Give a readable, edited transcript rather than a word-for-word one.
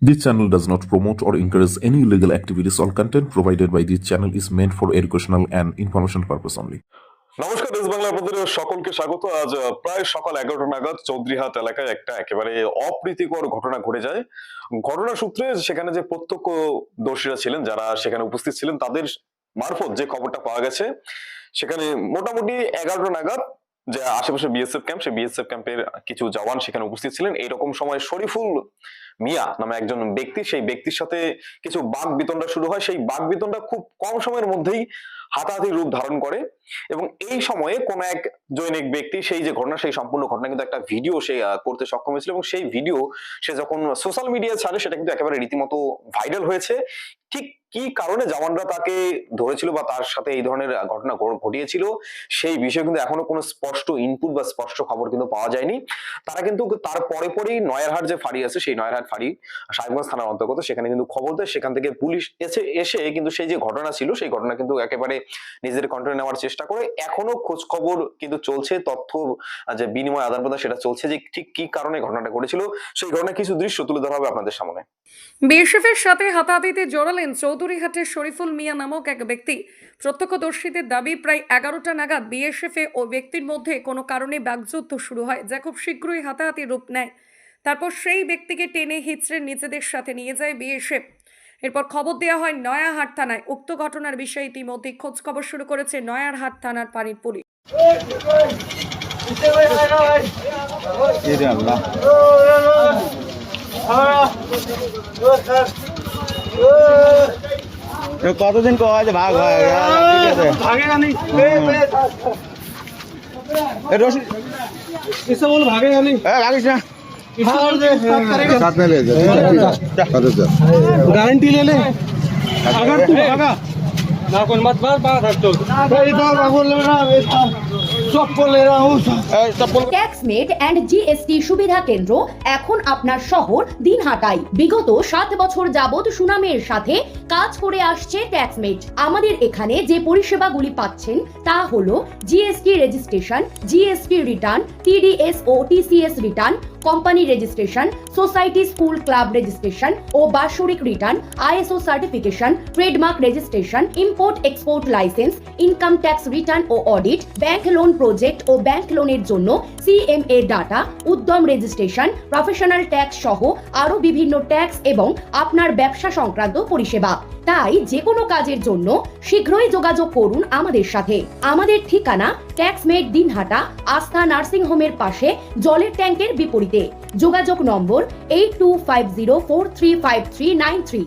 This channel does not promote or encourage any illegal activities. All content provided by this channel is meant for educational and information purpose only. নমস্কার, দেশ বাংলা আপনাদের সকলকে স্বাগত। আজ প্রায় সকাল 11টা নাগাদ চৌধুরীহাট এলাকায় একটা একেবারে অপ্রীতিকর ঘটনা ঘটে যায়। ঘটনা সূত্রে সেখানে যে প্রত্যক্ষদর্শীরা ছিলেন, যারা সেখানে উপস্থিত ছিলেন, তাদের মারফত যে খবরটা পাওয়া গেছে, সেখানে মোটামুটি 11টা নাগাদ যে আশেপাশে বিএসএফ ক্যাম্প, সেই বিএসএফ ক্যাম্পের কিছু জওয়ান সেখানে উপস্থিত ছিলেন। এইরকম সময় শরীফুল মিয়া নামে একজন ব্যক্তি, সেই ব্যক্তির সাথে কিছু বাক বিতণ্ডা শুরু হয়। সেই বাক বিতণ্ডা খুব কম সময়ের মধ্যেই হাতাহাতি রূপ ধারণ করে এবং এই সময়ে কোন এক জৈনিক ব্যক্তি সেই যে ঘটনা, সেই সম্পূর্ণ ঘটনা কিন্তু একটা ভিডিও সে করতে সক্ষম হয়েছিল এবং সেই ভিডিও সে যখন সোশ্যাল মিডিয়ায় ছাড়ে, সেটা কিন্তু একেবারে রীতিমতো ভাইরাল হয়েছে। ঠিক কি কারণে জওয়ানরা তাকে ধরেছিল বা তার সাথে এই ধরনের ঘটনা ঘটিয়েছিল, সেই বিষয়ে কিন্তু এখনো কোনো স্পষ্ট ইনপুট বা স্পষ্ট খবর কিন্তু পাওয়া যায়নি। তারা কিন্তু তার পরেই নয়ারহাট যে ফাঁড়ি আছে, সেই নয়ারহাট ফাঁড়ি সাহেবগঞ্জ থানার অন্তর্গত, সেখানে কিন্তু খবর দেয়। সেখান থেকে পুলিশ এসে কিন্তু সেই যে ঘটনা ছিল, সেই ঘটনা কিন্তু একেবারে নিজেদের কন্ট্রোলে নেওয়ার চেষ্টা করে। এখনো খোঁজ খবর কিন্তু চলছে, তথ্য যে বিনিময় আদান প্রদান সেটা চলছে, যে ঠিক কি কারণে ঘটনাটা ঘটেছিল সেই ঘটনা কিছু দৃশ্য তুলে ধরা হবে আপনাদের সামনে। বিএসএফের সাথে হাতাহাতিতে জড়ালেন চৌধুরীহাটের শরীফুল মিয়া নামক এক ব্যক্তি। প্রত্যক্ষদর্শীদের দাবি, প্রায় 11টা নাগাদ বিএসএফ ও ব্যক্তির মধ্যে কোনো কারণে বাকযুদ্ধ শুরু হয়, যা খুব শীঘ্রই হাতাহাতি রূপ নেয়। তারপর সেই ব্যক্তিকে টেনে হিচড়ে নিজেদের সাথে নিয়ে যায় বিএসএফ। এরপর খবর দেওয়া হয় নয়ারহাট থানায়। উক্ত ঘটনার বিষয়ে ইতিমধ্যে খোঁজ খবর শুরু করেছে নয়ারহাট থানার পানির পুলিশ। কতদিন কয় ভাগ হয় ভাগে জানি ভাগে জানি ভাগিস না गारंटी ले ले अगर तू भागा ना कोई मत मार बात हट तो बोल रहा सब बोल रहा हूं ট্যাক্সমেট এন্ড জিএসটি সুবিধা কেন্দ্র এখন আপনার শহর দিনহাটায় বিগত 7 বছর যাবত সুনামের সাথে কাজ করে আসছে ট্যাক্সমেট। আমাদের এখানে যে পরিষেবাগুলি পাচ্ছেন তা হলো GST registration, GST return, TDS ও TCS return, company registration, society school club registration ও বাৎসরিক return, ISO certification, trademark registration, import export licence, income tax return ও অডিট, ব্যাংক লোন প্রজেক্ট ও ব্যাংক লোনের জন্য CMA data, Udyam registration, professional tax সহ আরো বিভিন্ন ট্যাক্স এবং আপনার ব্যবসা সংক্রান্ত পরিষেবা। তাই যে কোনো কাজের জন্য শীঘ্রই যোগাযোগ করুন আমাদের সাথে। আমাদের ঠিকানা ট্যাক্সমেট দিনহাটা, আস্থা নার্সিং হোমের পাশে, জলের ট্যাঙ্কের বিপরীতে। যোগাযোগ নম্বর 8250435393।